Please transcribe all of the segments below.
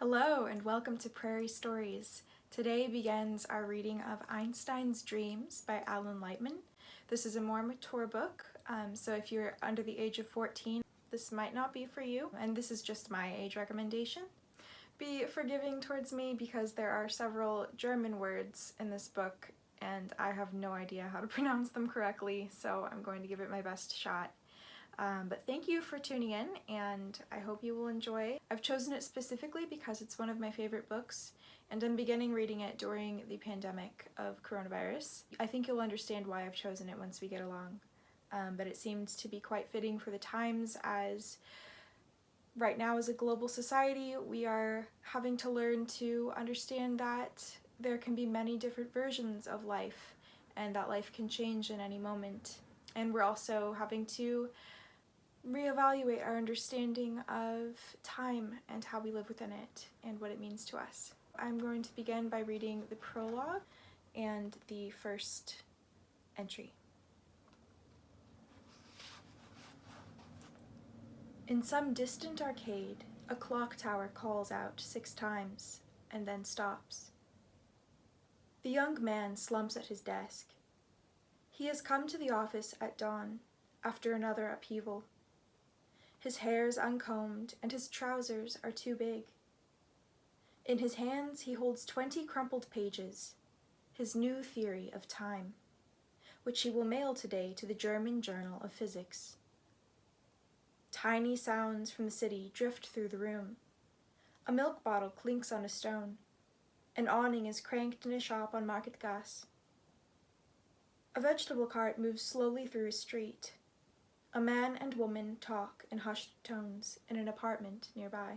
Hello and welcome to Prairie Stories. Today begins our reading of Einstein's Dreams by Alan Lightman. This is a more mature book, so if you're under the age of 14, this might not be for you, and this is just my age recommendation. Be forgiving towards me because there are several German words in this book and I have no idea how to pronounce them correctly, so I'm going to give it my best shot. But thank you for tuning in, and I hope you will enjoy. I've chosen it specifically because it's one of my favorite books, and I'm beginning reading it during the pandemic of coronavirus. I think you'll understand why I've chosen it once we get along, but it seems to be quite fitting for the times, as right now as a global society we are having to learn to understand that there can be many different versions of life, and that life can change in any moment. And we're also having to reevaluate our understanding of time and how we live within it and what it means to us. I'm going to begin by reading the prologue and the first entry. In some distant arcade, a clock tower calls out 6 times and then stops. The young man slumps at his desk. He has come to the office at dawn after another upheaval. His hair is uncombed, and his trousers are too big. In his hands he holds 20 crumpled pages, his new theory of time, which he will mail today to the German Journal of Physics. Tiny sounds from the city drift through the room. A milk bottle clinks on a stone. An awning is cranked in a shop on Marktgasse. A vegetable cart moves slowly through a street. A man and woman talk in hushed tones in an apartment nearby.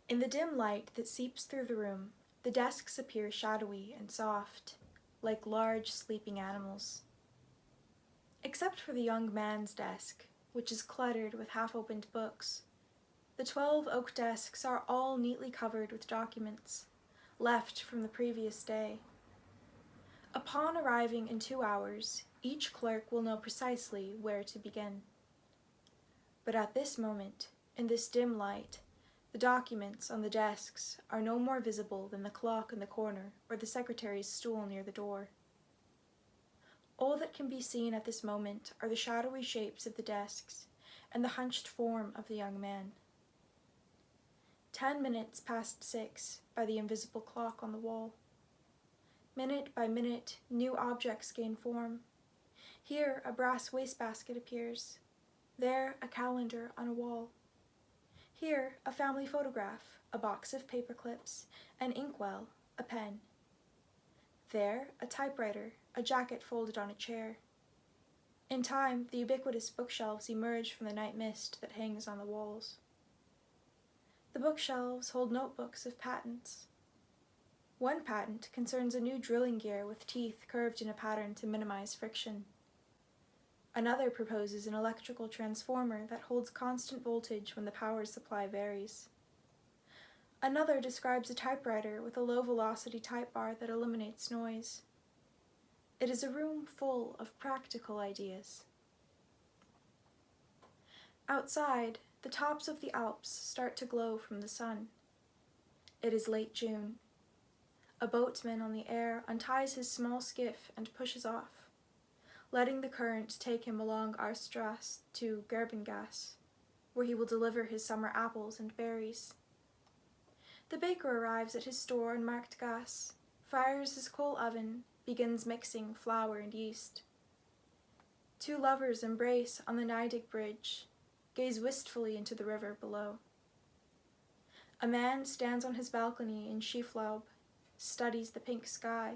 In the dim light that seeps through the room, the desks appear shadowy and soft, like large sleeping animals. Except for the young man's desk, which is cluttered with half-opened books, the 12 oak desks are all neatly covered with documents, left from the previous day. Upon arriving in 2 hours, each clerk will know precisely where to begin. But at this moment, in this dim light, the documents on the desks are no more visible than the clock in the corner or the secretary's stool near the door. All that can be seen at this moment are the shadowy shapes of the desks and the hunched form of the young man. 10 minutes past 6 by the invisible clock on the wall. Minute by minute, new objects gain form. Here, a brass wastebasket appears. There, a calendar on a wall. Here, a family photograph, a box of paper clips, an inkwell, a pen. There, a typewriter, a jacket folded on a chair. In time, the ubiquitous bookshelves emerge from the night mist that hangs on the walls. The bookshelves hold notebooks of patents. One patent concerns a new drilling gear with teeth curved in a pattern to minimize friction. Another proposes an electrical transformer that holds constant voltage when the power supply varies. Another describes a typewriter with a low-velocity type bar that eliminates noise. It is a room full of practical ideas. Outside, the tops of the Alps start to glow from the sun. It is late June. A boatman on the air unties his small skiff and pushes off, letting the current take him along our Strasse to Gerbengasse, where he will deliver his summer apples and berries. The baker arrives at his store in Marktgasse, fires his coal oven, begins mixing flour and yeast. 2 lovers embrace on the Neidig Bridge, gaze wistfully into the river below. A man stands on his balcony in Schieflaub, studies the pink sky.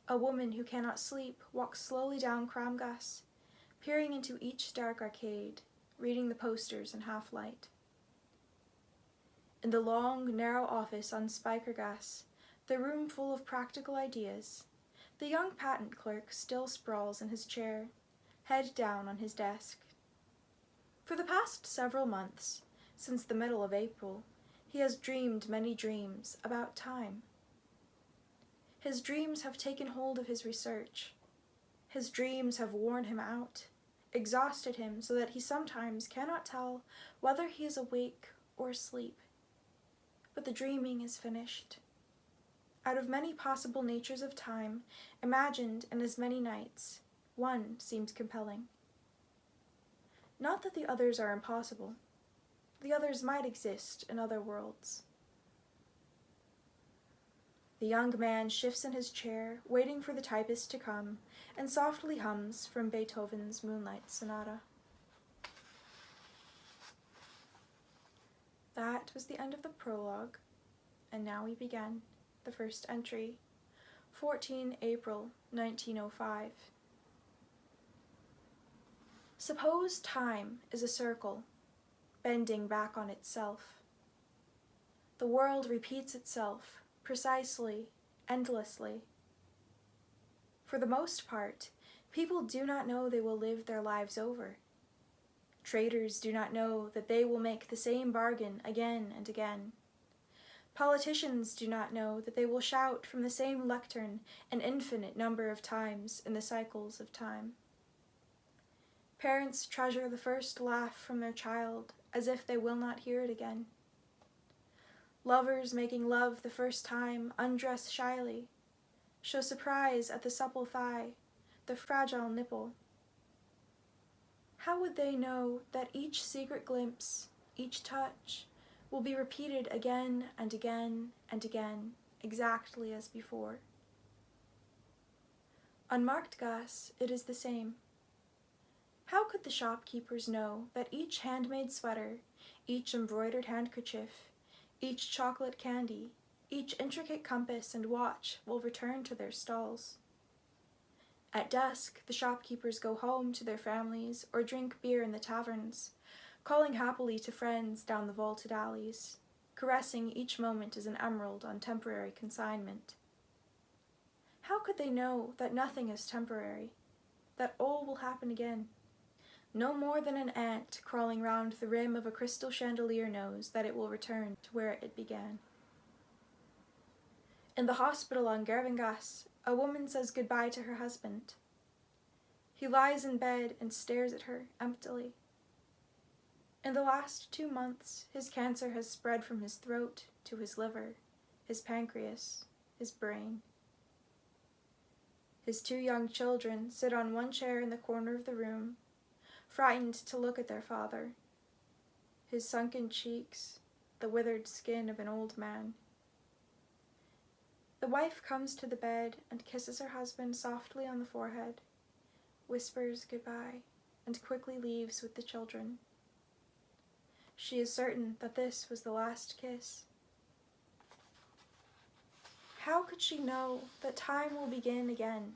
A woman who cannot sleep walks slowly down Kramgasse, peering into each dark arcade, reading the posters in half-light. In the long, narrow office on Speichergasse, the room full of practical ideas, the young patent clerk still sprawls in his chair, head down on his desk. For the past several months, since the middle of April, he has dreamed many dreams about time. His dreams have taken hold of his research. His dreams have worn him out, exhausted him so that he sometimes cannot tell whether he is awake or asleep. But the dreaming is finished. Out of many possible natures of time, imagined in as many nights, one seems compelling. Not that the others are impossible. The others might exist in other worlds. The young man shifts in his chair, waiting for the typist to come, and softly hums from Beethoven's Moonlight Sonata. That was the end of the prologue, and now we begin the first entry, 14 April 1905. Suppose time is a circle, bending back on itself. The world repeats itself, precisely, endlessly. For the most part, people do not know they will live their lives over. Traders do not know that they will make the same bargain again and again. Politicians do not know that they will shout from the same lectern an infinite number of times in the cycles of time. Parents treasure the first laugh from their child as if they will not hear it again. Lovers making love the first time undress shyly, show surprise at the supple thigh, the fragile nipple. How would they know that each secret glimpse, each touch, will be repeated again and again and again, exactly as before? On Marktgasse, it is the same. How could the shopkeepers know that each handmade sweater, each embroidered handkerchief, each chocolate candy, each intricate compass and watch will return to their stalls? At dusk, the shopkeepers go home to their families or drink beer in the taverns, calling happily to friends down the vaulted alleys, caressing each moment as an emerald on temporary consignment. How could they know that nothing is temporary, that all will happen again? No more than an ant crawling round the rim of a crystal chandelier knows that it will return to where it began. In the hospital on Gervingasse, a woman says goodbye to her husband. He lies in bed and stares at her emptily. In the last 2 months, his cancer has spread from his throat to his liver, his pancreas, his brain. His 2 young children sit on one chair in the corner of the room, frightened to look at their father. His sunken cheeks, the withered skin of an old man. The wife comes to the bed and kisses her husband softly on the forehead, whispers goodbye, and quickly leaves with the children. She is certain that this was the last kiss. How could she know that time will begin again,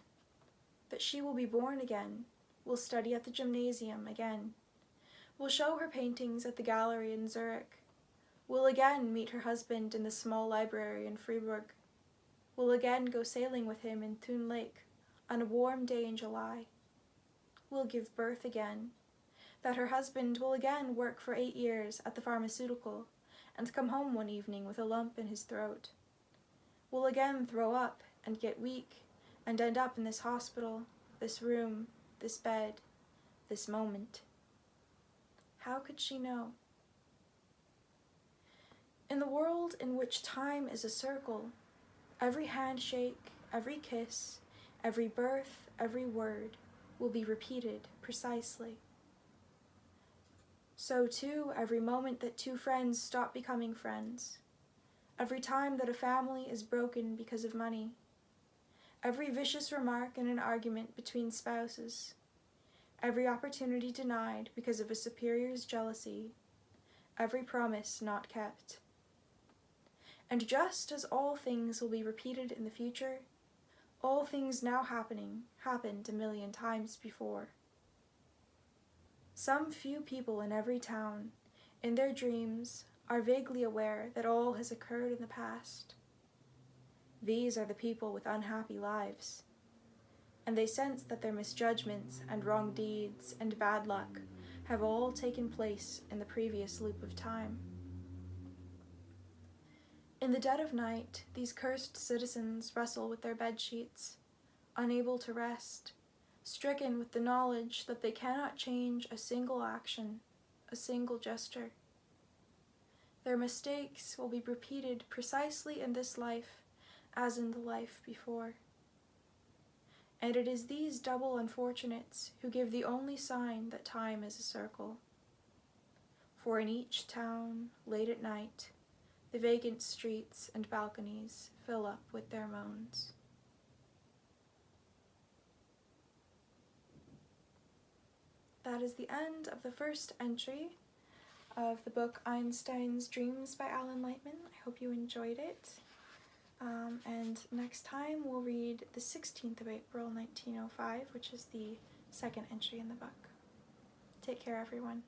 that she will be born again, will study at the gymnasium again, will show her paintings at the gallery in Zurich, will again meet her husband in the small library in Freiburg, will again go sailing with him in Thun Lake on a warm day in July, will give birth again, that her husband will again work for 8 years at the pharmaceutical and come home one evening with a lump in his throat, will again throw up and get weak and end up in this hospital, this room, this bed, this moment. How could she know? In the world in which time is a circle, every handshake, every kiss, every birth, every word will be repeated precisely. So too, every moment that 2 friends stop becoming friends, every time that a family is broken because of money, every vicious remark in an argument between spouses, every opportunity denied because of a superior's jealousy, every promise not kept. And just as all things will be repeated in the future, all things now happening happened 1,000,000 times before. Some few people in every town, in their dreams, are vaguely aware that all has occurred in the past. These are the people with unhappy lives, and they sense that their misjudgments and wrong deeds and bad luck have all taken place in the previous loop of time. In the dead of night, these cursed citizens wrestle with their bedsheets, unable to rest, stricken with the knowledge that they cannot change a single action, a single gesture. Their mistakes will be repeated precisely in this life as in the life before. And it is these double unfortunates who give the only sign that time is a circle. For in each town, late at night, the vacant streets and balconies fill up with their moans. That is the end of the first entry of the book Einstein's Dreams by Alan Lightman. I hope you enjoyed it. And next time we'll read the 16th of April, 1905, which is the second entry in the book. Take care, everyone.